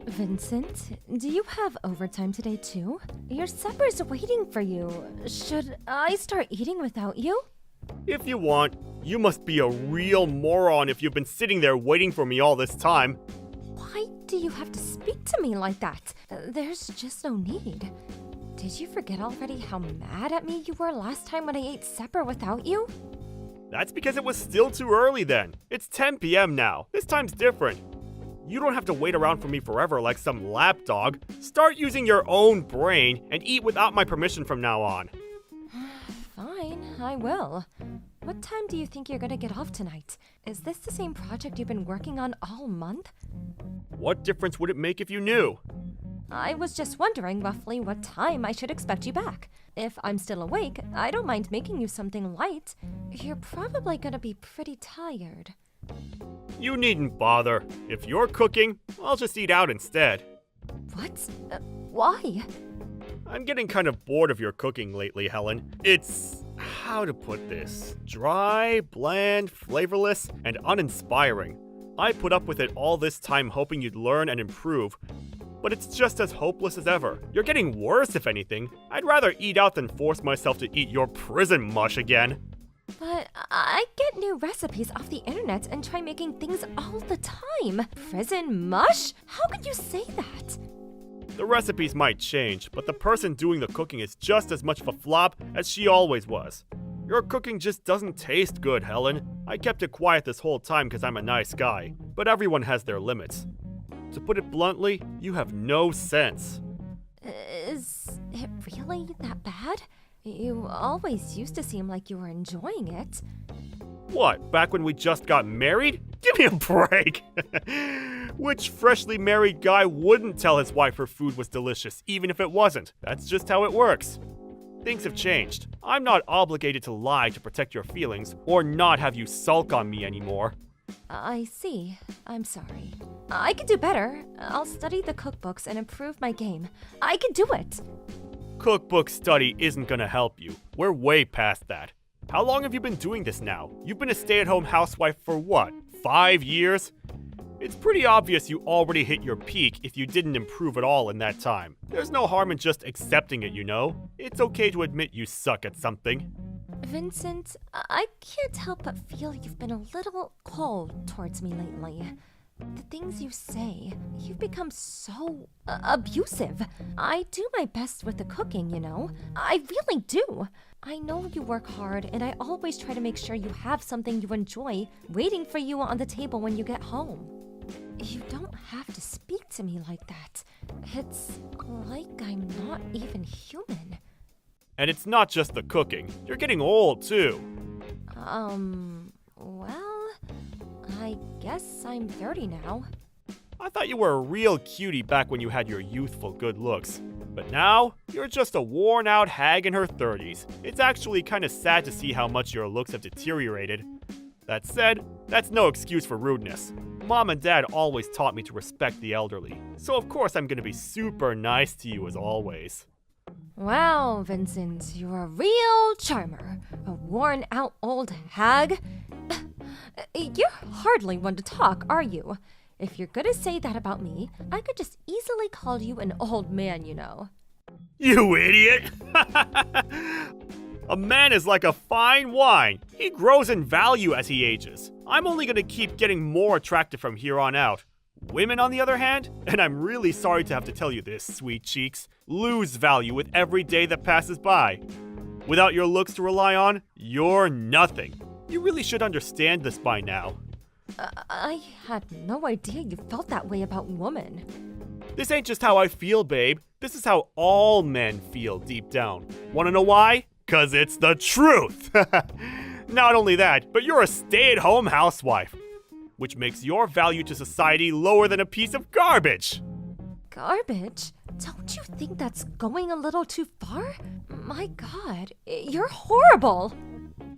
Vincent, do you have overtime today too? Your supper's waiting for you. Should I start eating without you? If you want, you must be a real moron if you've been sitting there waiting for me all this time. Why do you have to speak to me like that? There's just no need. Did you forget already how mad at me you were last time when I ate supper without you? That's because it was still too early then. It's 10 p.m. now. This time's different. You don't have to wait around for me forever like some lapdog. Start using your own brain and eat without my permission from now on. Fine, I will. What time do you think you're gonna get off tonight? Is this the same project you've been working on all month? What difference would it make if you knew? I was just wondering roughly what time I should expect you back. If I'm still awake, I don't mind making you something light. You're probably gonna be pretty tired. You needn't bother. If you're cooking, I'll just eat out instead. What? Why? I'm getting kind of bored of your cooking lately, Helen. It's, how to put this, dry, bland, flavorless, and uninspiring. I put up with it all this time hoping you'd learn and improve, but it's just as hopeless as ever. You're getting worse, if anything. I'd rather eat out than force myself to eat your prison mush again. But I get new recipes off the internet and try making things all the time. Prison mush? How could you say that? The recipes might change, but the person doing the cooking is just as much of a flop as she always was. Your cooking just doesn't taste good, Helen. I kept it quiet this whole time because I'm a nice guy, but everyone has their limits. To put it bluntly, you have no sense. Is it really that bad? You always used to seem like you were enjoying it. What, back when we just got married? Give me a break! Which freshly married guy wouldn't tell his wife her food was delicious, even if it wasn't? That's just how it works. Things have changed. I'm not obligated to lie to protect your feelings, or not have you sulk on me anymore. I see. I'm sorry. I can do better. I'll study the cookbooks and improve my game. I can do it! Cookbook study isn't gonna help you. We're way past that. How long have you been doing this now? You've been a stay-at-home housewife for what, 5 years? It's pretty obvious you already hit your peak if you didn't improve at all in that time. There's no harm in just accepting it, you know? It's okay to admit you suck at something. Vincent, I can't help but feel you've been a little cold towards me lately. The things you say, you've become so abusive. I do my best with the cooking, you know? I really do. I know you work hard, and I always try to make sure you have something you enjoy waiting for you on the table when you get home. You don't have to speak to me like that. It's like I'm not even human. And it's not just the cooking. You're getting old, too. Well, I guess I'm 30 now. I thought you were a real cutie back when you had your youthful good looks. But now, you're just a worn-out hag in her 30s. It's actually kind of sad to see how much your looks have deteriorated. That said, that's no excuse for rudeness. Mom and Dad always taught me to respect the elderly, so of course I'm gonna be super nice to you as always. Wow, Vincent, you're a real charmer. A worn-out old hag. You're hardly one to talk, are you? If you're gonna say that about me, I could just easily call you an old man, you know. You idiot! A man is like a fine wine. He grows in value as he ages. I'm only gonna keep getting more attractive from here on out. Women, on the other hand, and I'm really sorry to have to tell you this, sweet cheeks, lose value with every day that passes by. Without your looks to rely on, you're nothing. You really should understand this by now. I had no idea you felt that way about women. This ain't just how I feel, babe. This is how all men feel deep down. Wanna know why? 'Cause it's the truth! Not only that, but you're a stay-at-home housewife, which makes your value to society lower than a piece of garbage. Garbage? Don't you think that's going a little too far? My God, you're horrible!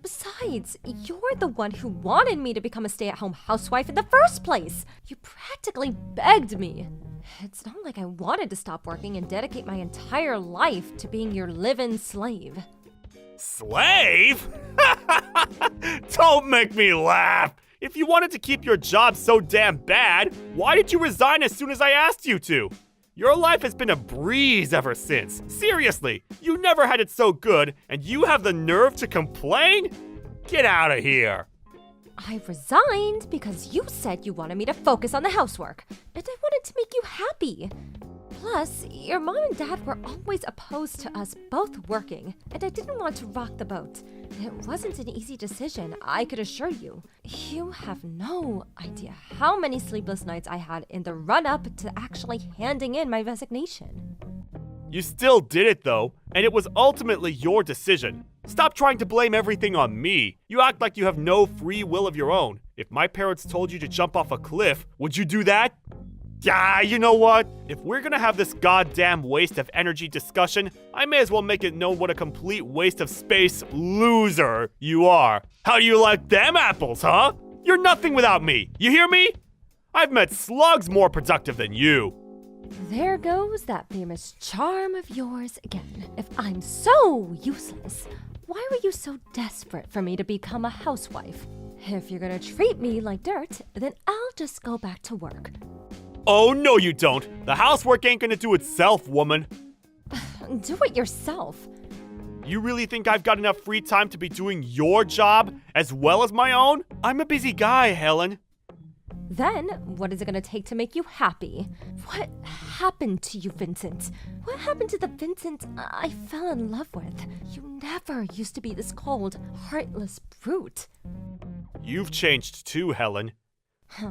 Besides, you're the one who wanted me to become a stay-at-home housewife in the first place! You practically begged me! It's not like I wanted to stop working and dedicate my entire life to being your live-in slave. Slave? Don't make me laugh! If you wanted to keep your job so damn bad, why did you resign as soon as I asked you to? Your life has been a breeze ever since. Seriously, you never had it so good, and you have the nerve to complain? Get out of here. I resigned because you said you wanted me to focus on the housework, and I wanted to make you happy. Plus, your mom and dad were always opposed to us both working, and I didn't want to rock the boat. It wasn't an easy decision, I could assure you. You have no idea how many sleepless nights I had in the run-up to actually handing in my resignation. You still did it though, and it was ultimately your decision. Stop trying to blame everything on me. You act like you have no free will of your own. If my parents told you to jump off a cliff, would you do that? Yeah, you know what? If we're gonna have this goddamn waste of energy discussion, I may as well make it known what a complete waste of space loser you are. How do you like them apples, huh? You're nothing without me. You hear me? I've met slugs more productive than you. There goes that famous charm of yours again. If I'm so useless, why were you so desperate for me to become a housewife? If you're gonna treat me like dirt, then I'll just go back to work. Oh, no you don't. The housework ain't gonna do itself, woman. Do it yourself. You really think I've got enough free time to be doing your job as well as my own? I'm a busy guy, Helen. Then, what is it gonna take to make you happy? What happened to you, Vincent? What happened to the Vincent I fell in love with? You never used to be this cold, heartless brute. You've changed too, Helen. Huh?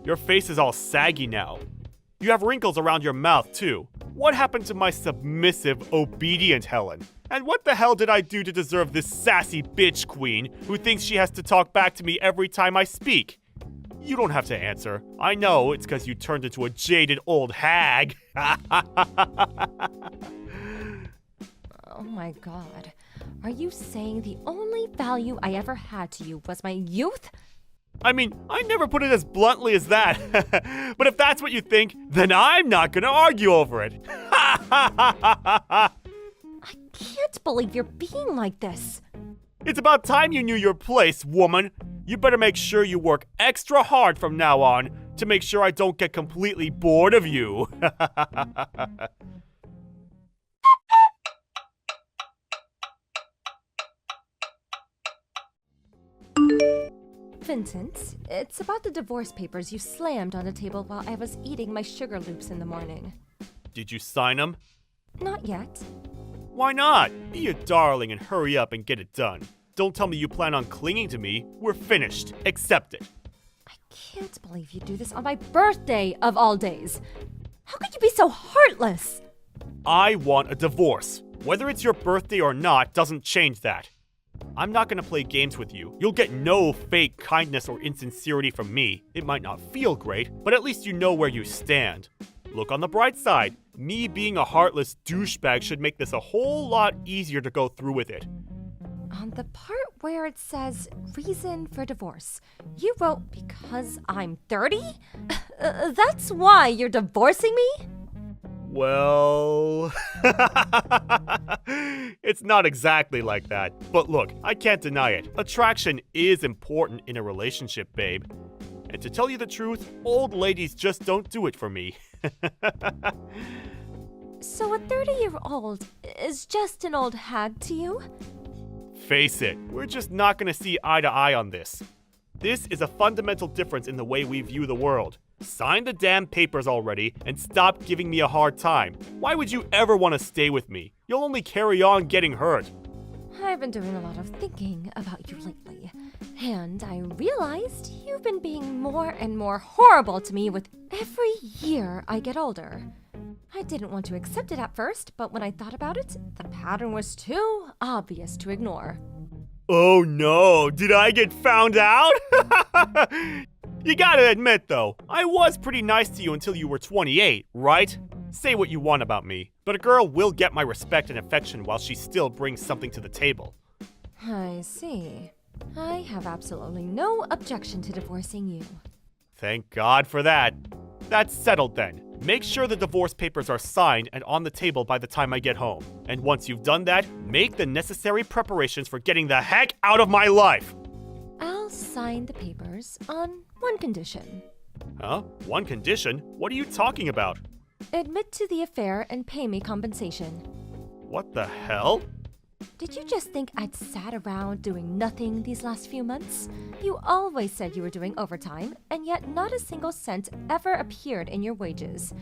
Your face is all saggy now. You have wrinkles around your mouth, too. What happened to my submissive, obedient Helen? And what the hell did I do to deserve this sassy bitch queen who thinks she has to talk back to me every time I speak? You don't have to answer. I know it's because you turned into a jaded old hag. Oh my god. Are you saying the only value I ever had to you was my youth? I mean, I never put it as bluntly as that. But if that's what you think, then I'm not gonna argue over it. I can't believe you're being like this. It's about time you knew your place, woman. You better make sure you work extra hard from now on to make sure I don't get completely bored of you. Vincent, it's about the divorce papers you slammed on the table while I was eating my sugar loops in the morning. Did you sign them? Not yet. Why not? Be a darling and hurry up and get it done. Don't tell me you plan on clinging to me. We're finished. Accept it. I can't believe you do this on my birthday of all days. How could you be so heartless? I want a divorce. Whether it's your birthday or not doesn't change that. I'm not gonna play games with you. You'll get no fake kindness or insincerity from me. It might not feel great, but at least you know where you stand. Look on the bright side. Me being a heartless douchebag should make this a whole lot easier to go through with it. On the part where it says reason for divorce, you wrote because I'm 30? That's why you're divorcing me? Well, it's not exactly like that. But look, I can't deny it. Attraction is important in a relationship, babe. And to tell you the truth, old ladies just don't do it for me. So a 30-year-old is just an old hag to you? Face it, we're just not gonna see eye to eye on this. This is a fundamental difference in the way we view the world. Sign the damn papers already and stop giving me a hard time. Why would you ever want to stay with me? You'll only carry on getting hurt. I've been doing a lot of thinking about you lately, and I realized you've been being more and more horrible to me with every year I get older. I didn't want to accept it at first, but when I thought about it, the pattern was too obvious to ignore. Oh no, did I get found out? You gotta admit though, I was pretty nice to you until you were 28, right? Say what you want about me, but a girl will get my respect and affection while she still brings something to the table. I see. I have absolutely no objection to divorcing you. Thank God for that. That's settled then. Make sure the divorce papers are signed and on the table by the time I get home. And once you've done that, make the necessary preparations for getting the heck out of my life. I'll sign the papers on one condition. Huh? One condition? What are you talking about? Admit to the affair and pay me compensation. What the hell? Did you just think I'd sat around doing nothing these last few months? You always said you were doing overtime, and yet not a single cent ever appeared in your wages.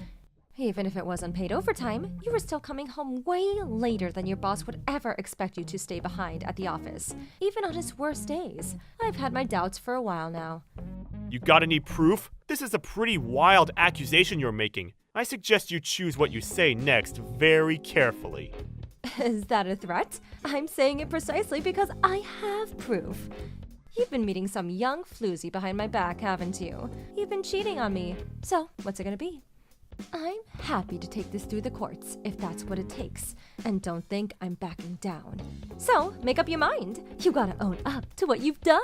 Even if it was unpaid overtime, you were still coming home way later than your boss would ever expect you to stay behind at the office, even on his worst days. I've had my doubts for a while now. You got any proof? This is a pretty wild accusation you're making. I suggest you choose what you say next very carefully. Is that a threat? I'm saying it precisely because I have proof. You've been meeting some young floozy behind my back, haven't you? You've been cheating on me. So, what's it gonna be? I'm happy to take this through the courts if that's what it takes, and don't think I'm backing down. So, make up your mind. You gotta own up to what you've done.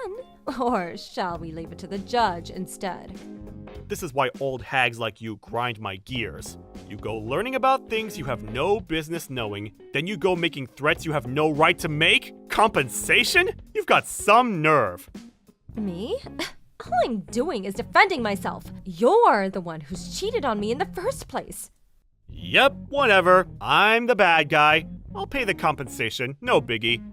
Or shall we leave it to the judge instead? This is why old hags like you grind my gears. You go learning about things you have no business knowing, then you go making threats you have no right to make? Compensation? You've got some nerve. Me? All I'm doing is defending myself. You're the one who's cheated on me in the first place. Yep, whatever. I'm the bad guy. I'll pay the compensation, no biggie.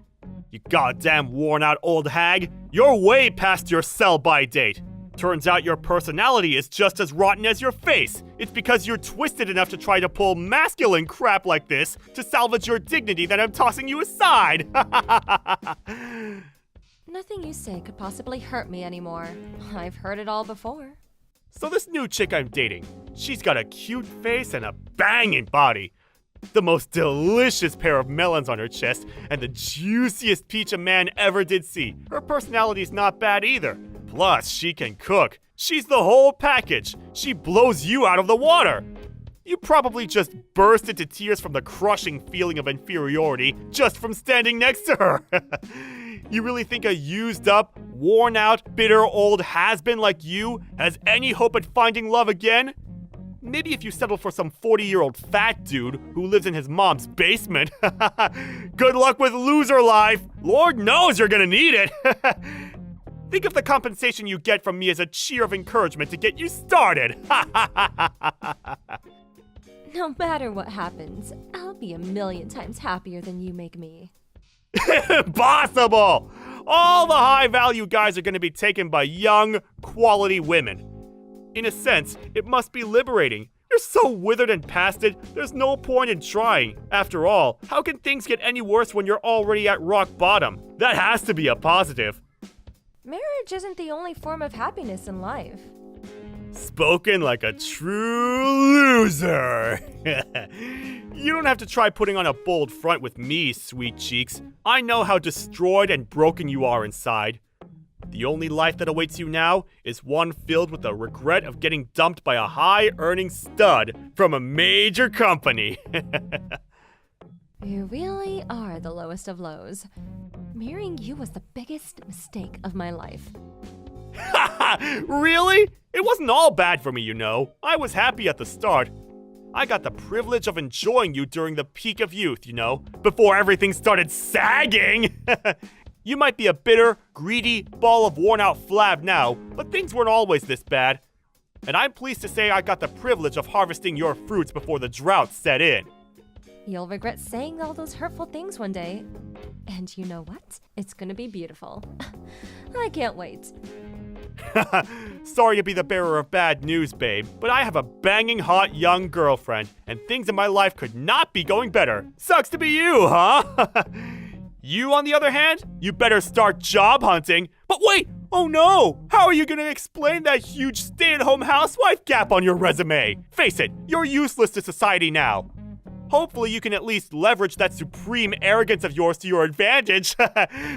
You goddamn worn out old hag. You're way past your sell-by date. Turns out your personality is just as rotten as your face. It's because you're twisted enough to try to pull masculine crap like this to salvage your dignity that I'm tossing you aside. Nothing you say could possibly hurt me anymore. I've heard it all before. So this new chick I'm dating, she's got a cute face and a banging body. The most delicious pair of melons on her chest and the juiciest peach a man ever did see. Her personality's not bad either. Plus, she can cook. She's the whole package. She blows you out of the water. You probably just burst into tears from the crushing feeling of inferiority just from standing next to her. You really think a used up, worn out, bitter old has-been like you has any hope at finding love again? Maybe if you settle for some 40-year-old fat dude who lives in his mom's basement. Good luck with loser life. Lord knows you're gonna need it. Think of the compensation you get from me as a cheer of encouragement to get you started. No matter what happens, I'll be a million times happier than you make me. Impossible! All the high-value guys are going to be taken by young, quality women. In a sense, it must be liberating. You're so withered and past it, there's no point in trying. After all, how can things get any worse when you're already at rock bottom? That has to be a positive. Marriage isn't the only form of happiness in life. Spoken like a true loser. You don't have to try putting on a bold front with me, sweet cheeks. I know how destroyed and broken you are inside. The only life that awaits you now is one filled with the regret of getting dumped by a high-earning stud from a major company. You really are the lowest of lows. Marrying you was the biggest mistake of my life. Really? It wasn't all bad for me, you know. I was happy at the start. I got the privilege of enjoying you during the peak of youth, you know, before everything started sagging. You might be a bitter, greedy ball of worn-out flab now, but things weren't always this bad. And I'm pleased to say I got the privilege of harvesting your fruits before the drought set in. You'll regret saying all those hurtful things one day. And you know what? It's gonna be beautiful. I can't wait. Sorry to be the bearer of bad news, babe, but I have a banging hot young girlfriend, and things in my life could not be going better. Sucks to be you, huh? You, on the other hand, you better start job hunting. But wait! Oh no! How are you gonna explain that huge stay-at-home housewife gap on your resume? Face it, you're useless to society now. Hopefully you can at least leverage that supreme arrogance of yours to your advantage.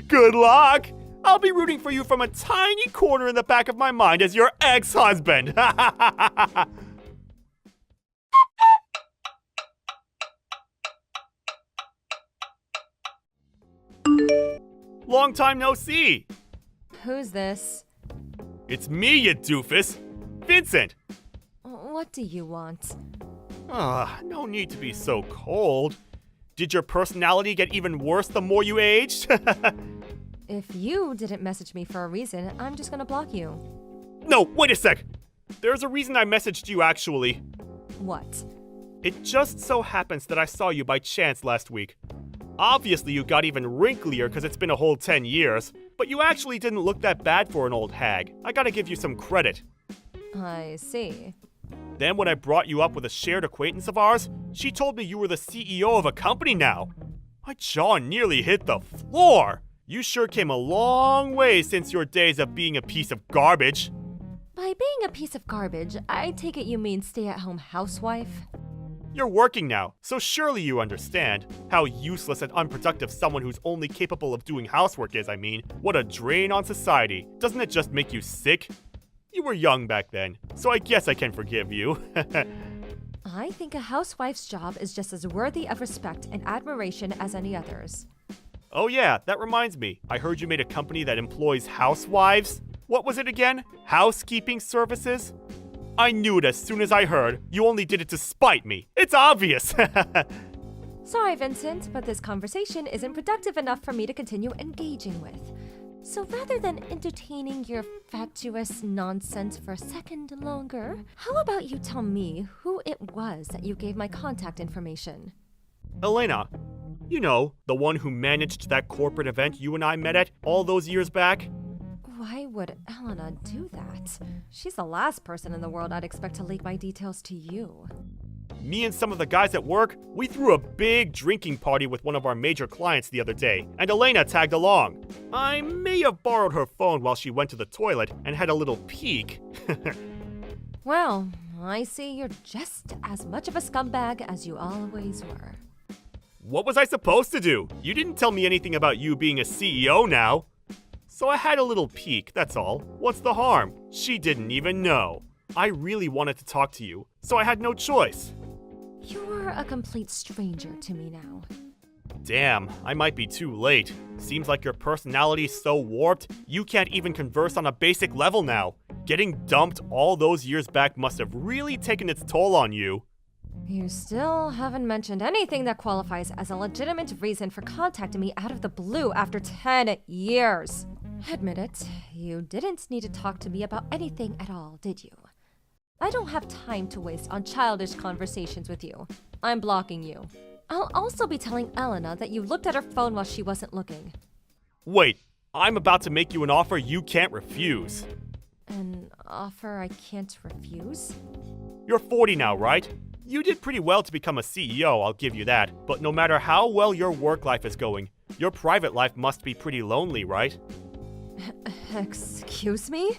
Good luck! I'll be rooting for you from a tiny corner in the back of my mind as your ex-husband. Long time no see. Who's this? It's me, you doofus. Vincent. What do you want? No need to be so cold. Did your personality get even worse the more you aged? If you didn't message me for a reason, I'm just gonna block you. No, wait a sec! There's a reason I messaged you, actually. What? It just so happens that I saw you by chance last week. Obviously, you got even wrinklier because it's been a whole 10 years, but you actually didn't look that bad for an old hag. I gotta give you some credit. I see. Then when I brought you up with a shared acquaintance of ours, she told me you were the CEO of a company now. My jaw nearly hit the floor. You sure came a long way since your days of being a piece of garbage. By being a piece of garbage, I take it you mean stay-at-home housewife? You're working now, so surely you understand how useless and unproductive someone who's only capable of doing housework is, I mean. What a drain on society. Doesn't it just make you sick? You were young back then, so I guess I can forgive you. I think a housewife's job is just as worthy of respect and admiration as any others. Oh yeah, that reminds me. I heard you made a company that employs housewives. What was it again? Housekeeping services? I knew it as soon as I heard. You only did it to spite me. It's obvious. Sorry, Vincent, but this conversation isn't productive enough for me to continue engaging with. So rather than entertaining your fatuous nonsense for a second longer, how about you tell me who it was that you gave my contact information? Elena, you know, the one who managed that corporate event you and I met at all those years back? Why would Elena do that? She's the last person in the world I'd expect to leak my details to you. Me and some of the guys at work, we threw a big drinking party with one of our major clients the other day, and Elena tagged along. I may have borrowed her phone while she went to the toilet and had a little peek. Well, I see you're just as much of a scumbag as you always were. What was I supposed to do? You didn't tell me anything about you being a CEO now. So I had a little peek, that's all. What's the harm? She didn't even know. I really wanted to talk to you, so I had no choice. You're a complete stranger to me now. Damn, I might be too late. Seems like your personality's so warped, you can't even converse on a basic level now. Getting dumped all those years back must have really taken its toll on you. You still haven't mentioned anything that qualifies as a legitimate reason for contacting me out of the blue after 10 years. Admit it, you didn't need to talk to me about anything at all, did you? I don't have time to waste on childish conversations with you. I'm blocking you. I'll also be telling Elena that you looked at her phone while she wasn't looking. Wait, I'm about to make you an offer you can't refuse. An offer I can't refuse? You're 40 now, right? You did pretty well to become a CEO, I'll give you that. But no matter how well your work life is going, your private life must be pretty lonely, right? Excuse me?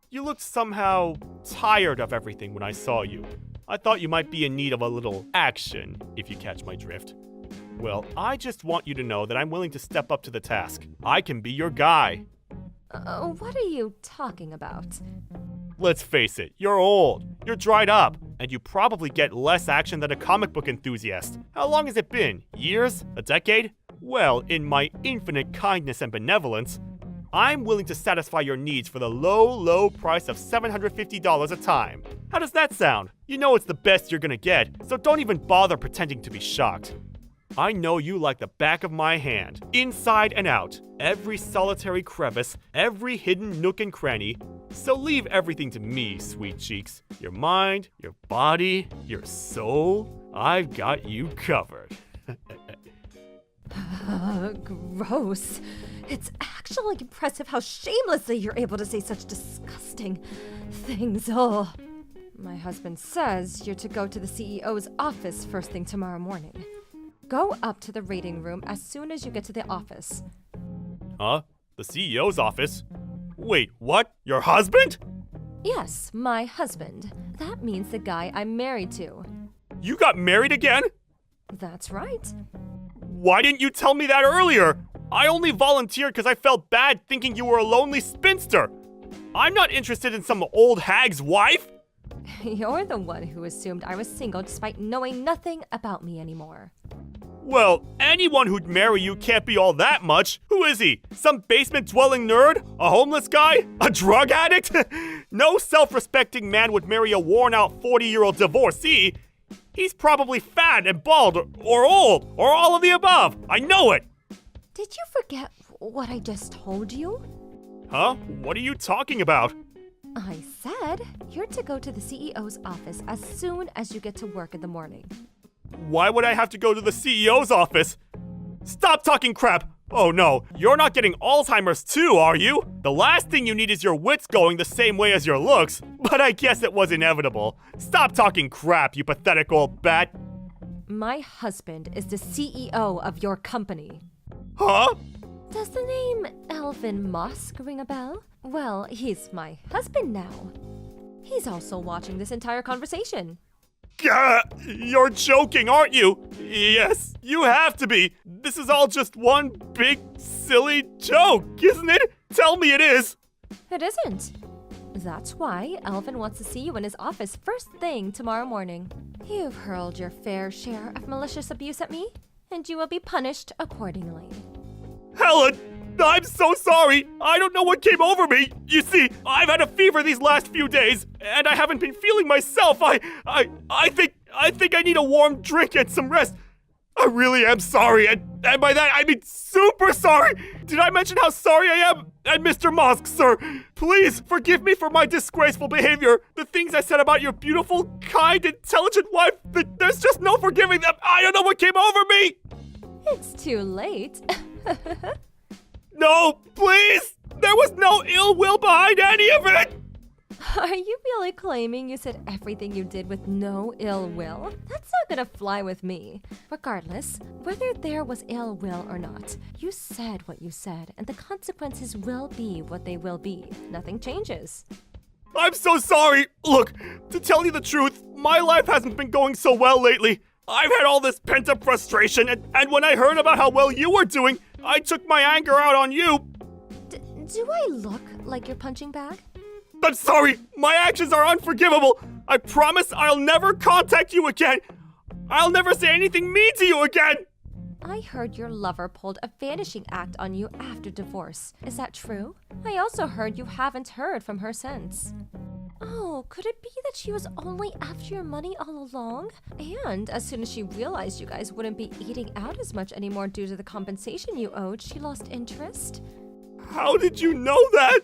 You looked somehow tired of everything when I saw you. I thought you might be in need of a little action, if you catch my drift. Well, I just want you to know that I'm willing to step up to the task. I can be your guy. What are you talking about? Let's face it, you're old, you're dried up, and you probably get less action than a comic book enthusiast. How long has it been? Years? A decade? Well, in my infinite kindness and benevolence, I'm willing to satisfy your needs for the low price of $750 a time. How does that sound? You know it's the best you're gonna get, so don't even bother pretending to be shocked. I know you like the back of my hand, inside and out, every solitary crevice, every hidden nook and cranny. So leave everything to me, sweet cheeks. Your mind, your body, your soul, I've got you covered. Gross. It's actually impressive how shamelessly you're able to say such disgusting things. Oh. My husband says you're to go to the CEO's office first thing tomorrow morning. Go up to the reading room as soon as you get to the office. Huh? The CEO's office? Wait, what? Your husband? Yes, my husband. That means the guy I'm married to. You got married again? That's right. Why didn't you tell me that earlier? I only volunteered because I felt bad thinking you were a lonely spinster. I'm not interested in some old hag's wife. You're the one who assumed I was single despite knowing nothing about me anymore. Well, anyone who'd marry you can't be all that much. Who is he? Some basement-dwelling nerd? A homeless guy? A drug addict? No self-respecting man would marry a worn-out 40-year-old divorcee. He's probably fat and bald or old or all of the above. I know it. Did you forget what I just told you? Huh? What are you talking about? I said you're to go to the CEO's office as soon as you get to work in the morning. Why would I have to go to the CEO's office? Stop talking crap! Oh no, you're not getting Alzheimer's too, are you? The last thing you need is your wits going the same way as your looks, but I guess it was inevitable. Stop talking crap, you pathetic old bat. My husband is the CEO of your company. Huh? Does the name Elvin Musk ring a bell? Well, he's my husband now. He's also watching this entire conversation. Gah, you're joking, aren't you? Yes, you have to be. This is all just one big, silly joke, isn't it? Tell me it is. It isn't. That's why Elvin wants to see you in his office first thing tomorrow morning. You've hurled your fair share of malicious abuse at me, and you will be punished accordingly. Helen, I'm so sorry. I don't know what came over me. You see, I've had a fever these last few days, and I haven't been feeling myself. I think I need a warm drink and some rest. I really am sorry, and by that I mean super sorry. Did I mention how sorry I am? And Mr. Musk, sir, please forgive me for my disgraceful behavior. The things I said about your beautiful, kind, intelligent wife, there's just no forgiving them. I don't know what came over me. It's too late. No, please! There was no ill will behind any of it! Are you really claiming you said everything you did with no ill will? That's not gonna fly with me. Regardless, whether there was ill will or not, you said what you said, and the consequences will be what they will be. Nothing changes. I'm so sorry! Look, to tell you the truth, my life hasn't been going so well lately. I've had all this pent-up frustration, and when I heard about how well you were doing, I took my anger out on you. Do I look like your punching bag? I'm sorry, my actions are unforgivable. I promise I'll never contact you again. I'll never say anything mean to you again. I heard your lover pulled a vanishing act on you after divorce. Is that true? I also heard you haven't heard from her since. Oh, could it be that she was only after your money all along? And as soon as she realized you guys wouldn't be eating out as much anymore due to the compensation you owed, she lost interest? How did you know that?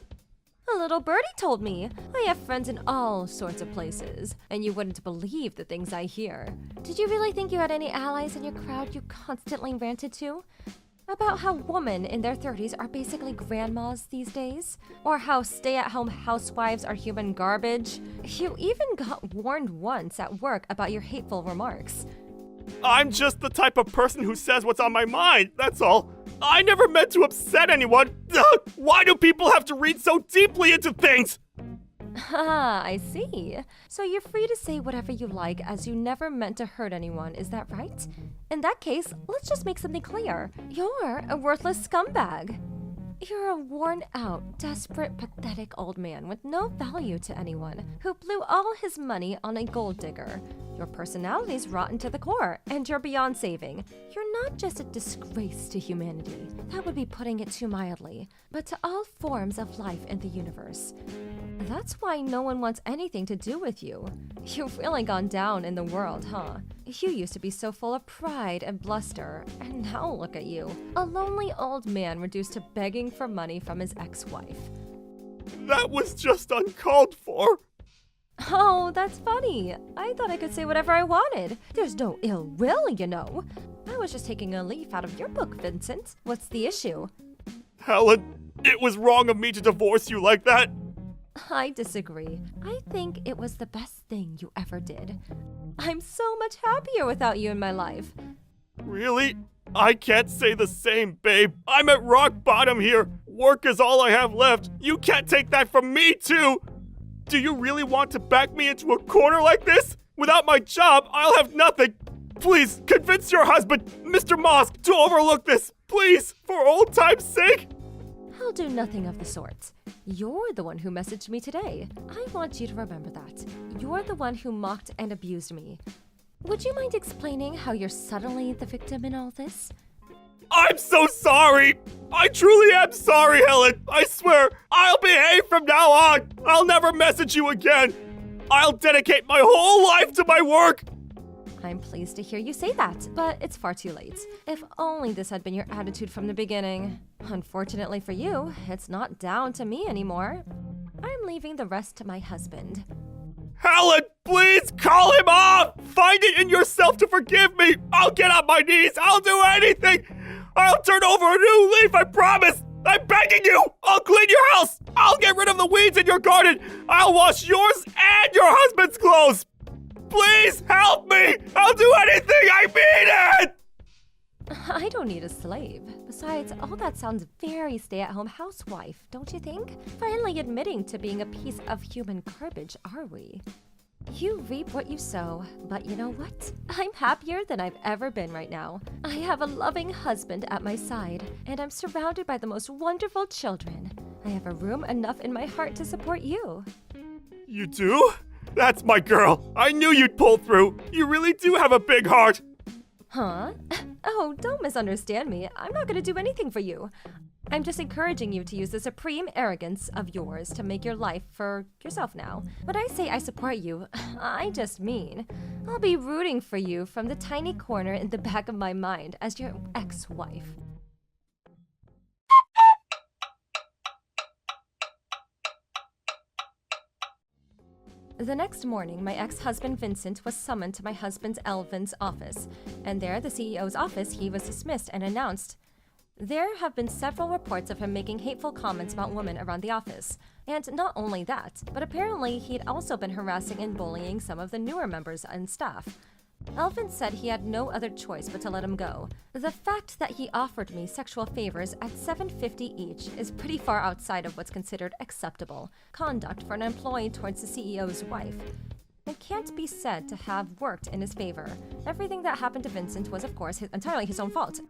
A little birdie told me. I have friends in all sorts of places, and you wouldn't believe the things I hear. Did you really think you had any allies in your crowd you constantly ranted to? About how women in their 30s are basically grandmas these days? Or how stay-at-home housewives are human garbage? You even got warned once at work about your hateful remarks. I'm just the type of person who says what's on my mind, that's all. I never meant to upset anyone. Ugh, why do people have to read so deeply into things? Ah, I see. So you're free to say whatever you like as you never meant to hurt anyone, is that right? In that case, let's just make something clear. You're a worthless scumbag. You're a worn-out, desperate, pathetic old man with no value to anyone who blew all his money on a gold digger. Your personality's rotten to the core, and you're beyond saving. You're not just a disgrace to humanity. That would be putting it too mildly, but to all forms of life in the universe. That's why no one wants anything to do with you. You've really gone down in the world, huh? You used to be so full of pride and bluster, and now look at you. A lonely old man reduced to begging for money from his ex-wife. That was just uncalled for. Oh, that's funny. I thought I could say whatever I wanted. There's no ill will, you know. I was just taking a leaf out of your book, Vincent. What's the issue? Helen, it was wrong of me to divorce you like that. I disagree. I think it was the best thing you ever did. I'm so much happier without you in my life. Really? I can't say the same, babe. I'm at rock bottom here. Work is all I have left. You can't take that from me, too. Do you really want to back me into a corner like this? Without my job, I'll have nothing. Please, convince your husband, Mr. Musk, to overlook this. Please, for old time's sake. I'll do nothing of the sort. You're the one who messaged me today. I want you to remember that. You're the one who mocked and abused me. Would you mind explaining how you're suddenly the victim in all this? I'm so sorry. I truly am sorry, Helen. I swear, I'll behave from now on. I'll never message you again. I'll dedicate my whole life to my work. I'm pleased to hear you say that, but it's far too late. If only this had been your attitude from the beginning. Unfortunately for you, it's not down to me anymore. I'm leaving the rest to my husband. Helen, please call him off! Find it in yourself to forgive me! I'll get on my knees! I'll do anything! I'll turn over a new leaf, I promise! I'm begging you! I'll clean your house! I'll get rid of the weeds in your garden! I'll wash yours and your husband's clothes! Please help me! I'll do anything! I mean it! I don't need a slave. Besides, all that sounds very stay-at-home housewife, don't you think? Finally admitting to being a piece of human garbage, are we? You reap what you sow, but you know what? I'm happier than I've ever been right now. I have a loving husband at my side, and I'm surrounded by the most wonderful children. I have a room enough in my heart to support you. You do? That's my girl! I knew you'd pull through! You really do have a big heart! Huh? Oh, don't misunderstand me. I'm not gonna do anything for you. I'm just encouraging you to use the supreme arrogance of yours to make your life for yourself now. When I say I support you, I just mean I'll be rooting for you from the tiny corner in the back of my mind as your ex-wife. The next morning, my ex-husband Vincent was summoned to my husband Elvin's office, and there, the CEO's office, he was dismissed and announced, "There have been several reports of him making hateful comments about women around the office. And not only that, but apparently he'd also been harassing and bullying some of the newer members and staff." Elvin said he had no other choice but to let him go. The fact that he offered me sexual favors at $7.50 each is pretty far outside of what's considered acceptable conduct for an employee towards the CEO's wife. It can't be said to have worked in his favor. Everything that happened to Vincent was, of course, entirely his own fault.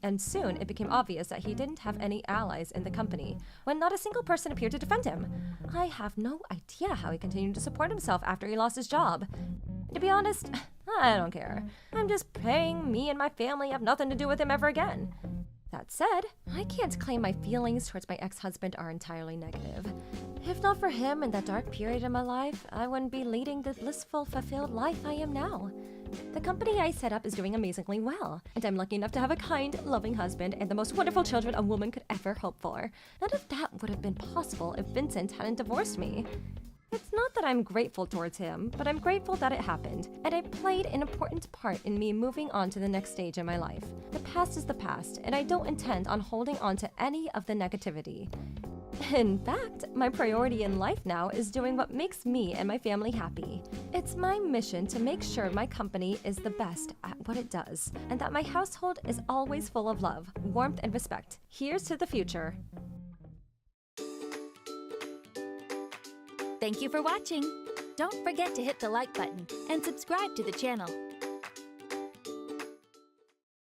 And soon it became obvious that he didn't have any allies in the company, when not a single person appeared to defend him. I have no idea how he continued to support himself after he lost his job. To be honest, I don't care. I'm just praying me and my family have nothing to do with him ever again. That said, I can't claim my feelings towards my ex-husband are entirely negative. If not for him in that dark period in my life, I wouldn't be leading the blissful, fulfilled life I am now. The company I set up is doing amazingly well, and I'm lucky enough to have a kind, loving husband and the most wonderful children a woman could ever hope for. None of that would have been possible if Vincent hadn't divorced me. It's not that I'm grateful towards him, but I'm grateful that it happened, and it played an important part in me moving on to the next stage in my life. The past is the past, and I don't intend on holding on to any of the negativity. In fact, my priority in life now is doing what makes me and my family happy. It's my mission to make sure my company is the best at what it does, and that my household is always full of love, warmth, and respect. Here's to the future. Thank you for watching. Don't forget to hit the like button and subscribe to the channel.